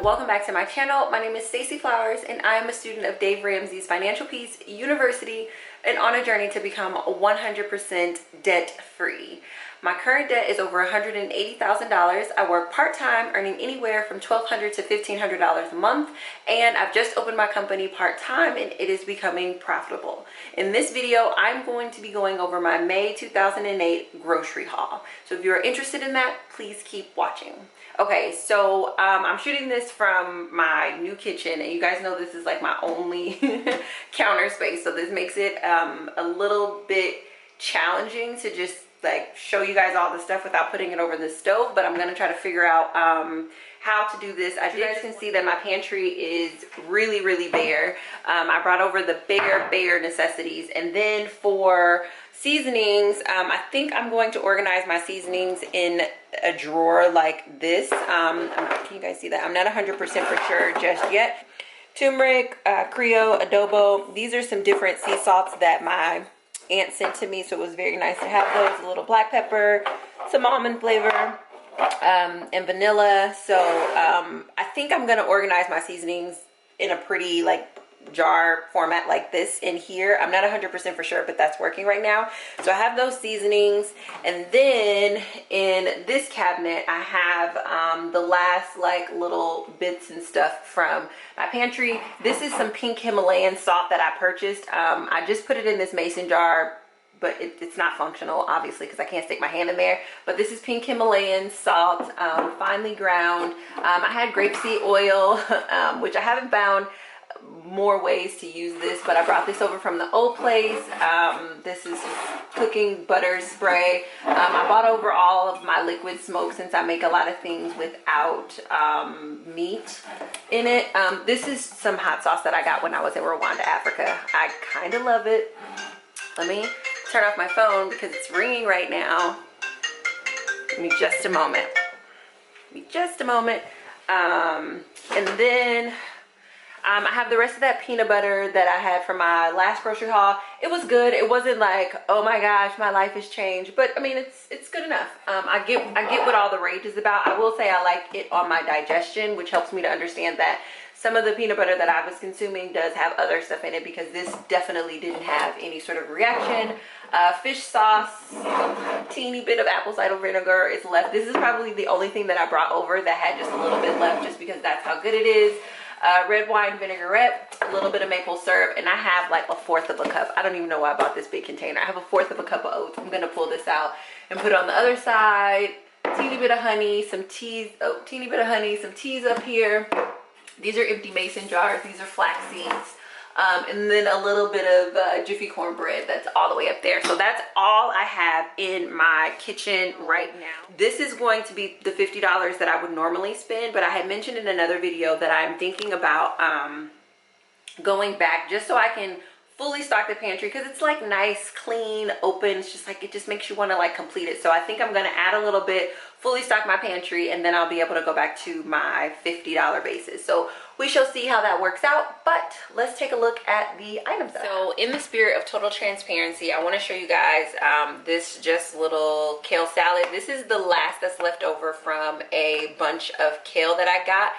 welcome back to my channel. My name is Stacey Flowers and I am a student of Dave Ramsey's Financial Peace University and on a journey to become 100% debt free. My current debt is over $180,000. I work part-time, earning anywhere from $1,200 to $1,500 a month, and I've just opened my company part-time and it is becoming profitable. In this video, I'm going to be going over my May 2008 grocery haul. So if you're interested in that, please keep watching. Okay, so I'm shooting this from my new kitchen, and you guys know this is like my only counter space, so this makes it a little bit challenging to just like show you guys all the stuff without putting it over the stove, but I'm gonna try to figure out how to do this. As you guys can see that my pantry is really bare. I brought over the bare necessities, and then for seasonings, I think I'm going to organize my seasonings in a drawer like this. Can you guys see that? I'm not 100% for sure just yet. Turmeric, Creole, adobo. These are some different sea salts that my aunt sent to me, so it was very nice to have those. A little black pepper, some almond flavor, and vanilla. So I think I'm gonna organize my seasonings in a pretty like jar format like this in here. I'm not 100% for sure, but that's working right now. So I have those seasonings, and then in this cabinet I have the last like little bits and stuff from my pantry. This is some pink Himalayan salt that I purchased. I just put it in this mason jar, but it's not functional obviously because I can't stick my hand in there. But this is pink Himalayan salt, finely ground. I had grapeseed oil, which I haven't found more ways to use this, but I brought this over from the old place. This is cooking butter spray. I bought over all of my liquid smoke since I make a lot of things without meat in it. This is some hot sauce that I got when I was in Rwanda, Africa. I kind of love it. Let me turn off my phone because it's ringing right now. Give me just a moment. Give me just a moment. And then I have the rest of that peanut butter that I had from my last grocery haul. It was good. It wasn't like, oh my gosh, my life has changed, but I mean, it's good enough. I get what all the rage is about. I will say I like it on my digestion, which helps me to understand that some of the peanut butter that I was consuming does have other stuff in it, because this definitely didn't have any sort of reaction. Fish sauce, teeny bit of apple cider vinegar is left. This is probably the only thing that I brought over that had just a little bit left, just because that's how good it is. Red wine vinaigrette, a little bit of maple syrup, and I have like 1/4 of a cup. I don't even know why I bought this big container. I have 1/4 of a cup of oats. I'm gonna pull this out and put it on the other side. Teeny bit of honey, some teas. Oh, teeny bit of honey, some teas up here. These are empty mason jars. These are flax seeds. And then a little bit of Jiffy cornbread that's all the way up there. So that's all I have in my kitchen right now. This is going to be the $50 that I would normally spend, but I had mentioned in another video that I'm thinking about going back just so I can fully stock the pantry, because it's like nice, clean, open. It's just like, it just makes you want to like complete it. So I think I'm going to add a little bit, fully stock my pantry, and then I'll be able to go back to my $50 basis. So we shall see how that works out, but let's take a look at the items. So in the spirit of total transparency, I want to show you guys this just little kale salad. This is the last that's left over from a bunch of kale that I got.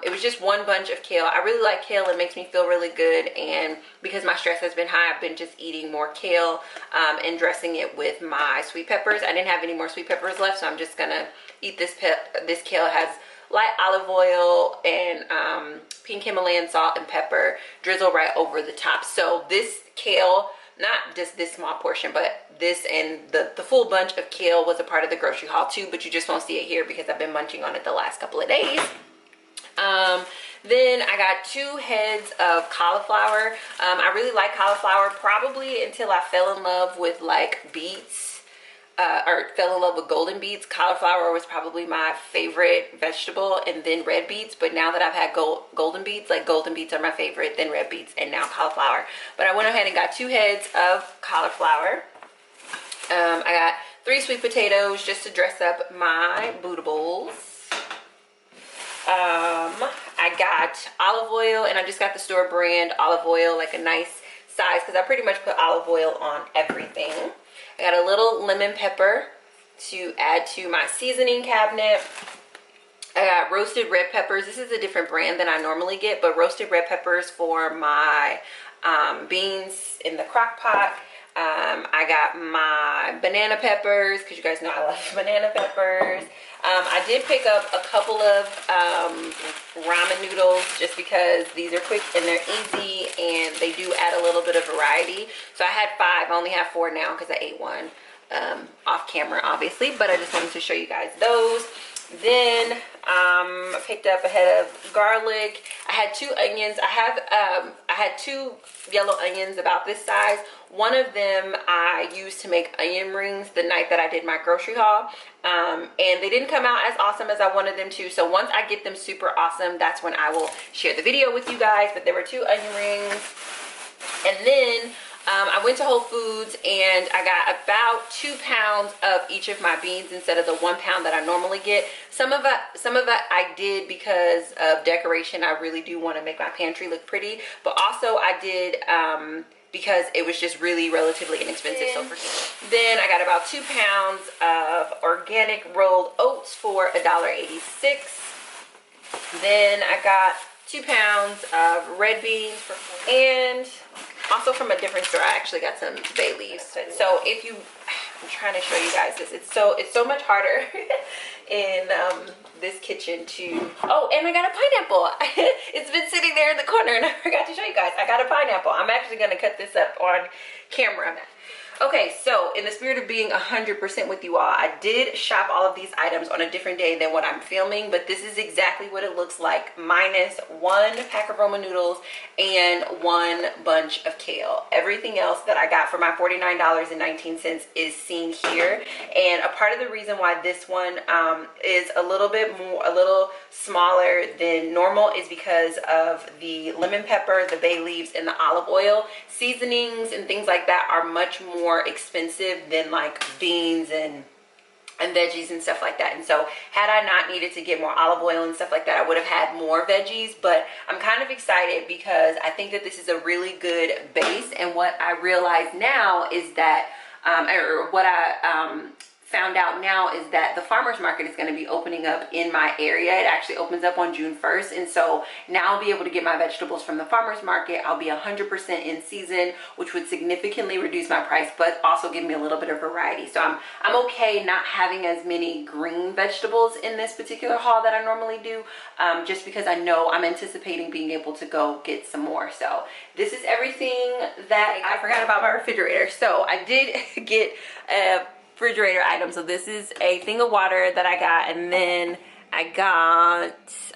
It was just one bunch of kale. I really like kale. It makes me feel really good, and because my stress has been high, I've been just eating more kale and dressing it with my sweet peppers. I didn't have any more sweet peppers left, so I'm just gonna eat this kale. It has light olive oil and pink Himalayan salt and pepper drizzle right over the top. So this kale, not just this small portion, but this and the full bunch of kale was a part of the grocery haul too, but you just won't see it here because I've been munching on it the last couple of days. Then I got 2 heads of cauliflower. I really like cauliflower, probably until I fell in love with like beets, or fell in love with golden beets. Cauliflower was probably my favorite vegetable, and then red beets. But now that I've had golden beets, like golden beets are my favorite, then red beets, and now cauliflower. But I went ahead and got 2 heads of cauliflower. I got 3 sweet potatoes just to dress up my bootables. I got olive oil, and I just got the store brand olive oil, like a nice size, because I pretty much put olive oil on everything. I got a little lemon pepper to add to my seasoning cabinet. I got roasted red peppers. This is a different brand than I normally get, but roasted red peppers for my beans in the crock pot. I got my banana peppers because you guys know I love banana peppers. I did pick up a couple of ramen noodles just because these are quick and they're easy and they do add a little bit of variety. So I had 5. I only have 4 now because I ate one off camera, obviously, but I just wanted to show you guys those. Then I picked up a head of garlic. I had 2 onions. I had 2 yellow onions about this size. One of them I used to make onion rings the night that I did my grocery haul, and they didn't come out as awesome as I wanted them to. So once I get them super awesome, that's when I will share the video with you guys. But there were 2 onion rings. And then I went to Whole Foods and I got about 2 pounds of each of my beans instead of the 1 pound that I normally get. Some of it I did because of decoration. I really do want to make my pantry look pretty, but also I did because it was just really relatively inexpensive. Then I got about 2 pounds of organic rolled oats for $1.86. Then I got 2 pounds of red beans and also from a different store. I actually got some bay leaves. So if you, I'm trying to show you guys this. It's so much harder in this kitchen to, oh, and I got a pineapple. It's been sitting there in the corner and I forgot to show you guys. I got a pineapple. I'm actually going to cut this up on camera. Okay, so in the spirit of being 100% with you all, I did shop all of these items on a different day than what I'm filming, but this is exactly what it looks like, minus 1 pack of Roma noodles and 1 bunch of kale. Everything else that I got for my $49.19 is seen here, and a part of the reason why this one is a little smaller than normal is because of the lemon pepper, the bay leaves, and the olive oil. Seasonings and things like that are much more expensive than like beans and veggies and stuff like that. And so had I not needed to get more olive oil and stuff like that, I would have had more veggies. But I'm kind of excited because I think that this is a really good base. And what I realize now is that or what I found out now is that the farmers market is going to be opening up in my area. It actually opens up on June 1st, and so now I'll be able to get my vegetables from the farmers market. I'll be 100% in season, which would significantly reduce my price but also give me a little bit of variety. So I'm okay not having as many green vegetables in this particular haul that I normally do, just because I know I'm anticipating being able to go get some more. So this is everything that I forgot about my refrigerator. So I did get a refrigerator item. So this is a thing of water that I got, and then I got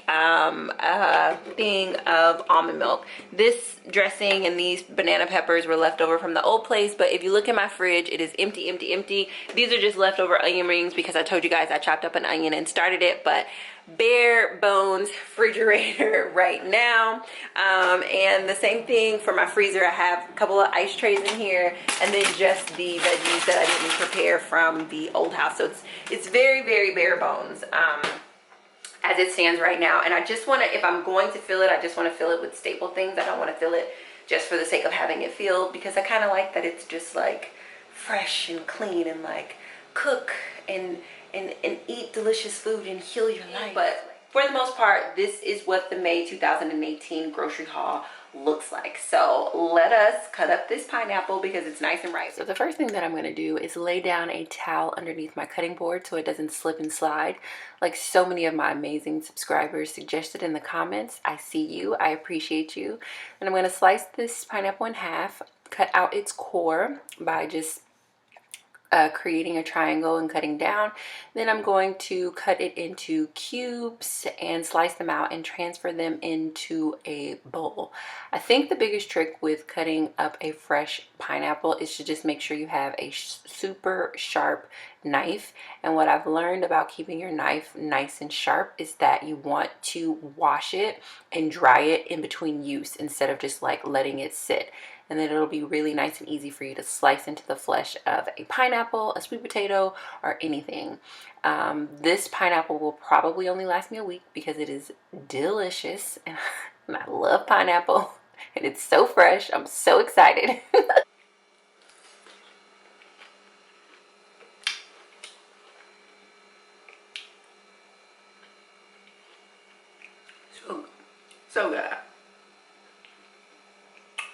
a thing of almond milk. This dressing and these banana peppers were left over from the old place, but if you look in my fridge, it is empty, empty, empty. These are just leftover onion rings because I told you guys I chopped up an onion and started it, but bare bones refrigerator right now. And the same thing for my freezer. I have a couple of ice trays in here, and then just the veggies that I didn't prepare from the old house. So it's very, very bare bones as it stands right now. And I just want to, if I'm going to fill it, I just want to fill it with staple things. I don't want to fill it just for the sake of having it filled, because I kind of like that it's just like fresh and clean and like cook and eat delicious food and heal your life. But for the most part, this is what the May 2018 grocery haul looks like. So let us cut up this pineapple because it's nice and ripe. So the first thing that I'm going to do is lay down a towel underneath my cutting board so it doesn't slip and slide like so many of my amazing subscribers suggested in the comments. I see you, I appreciate you. And I'm going to slice this pineapple in half, cut out its core by just creating a triangle and cutting down. Then I'm going to cut it into cubes and slice them out and transfer them into a bowl. I think the biggest trick with cutting up a fresh pineapple is to just make sure you have a super sharp knife. And what I've learned about keeping your knife nice and sharp is that you want to wash it and dry it in between use instead of just like letting it sit. And then it'll be really nice and easy for you to slice into the flesh of a pineapple, a sweet potato, or anything. This pineapple will probably only last me a week because it is delicious, and I love pineapple, and it's so fresh. I'm so excited. So good.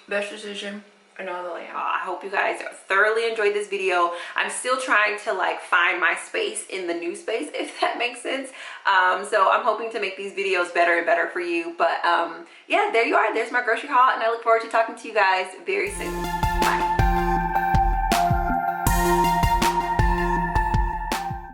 Best decision in all the land. I hope you guys thoroughly enjoyed this video. I'm still trying to like find my space in the new space, if that makes sense. So I'm hoping to make these videos better and better for you. But yeah, there you are. There's my grocery haul, and I look forward to talking to you guys very soon. Bye.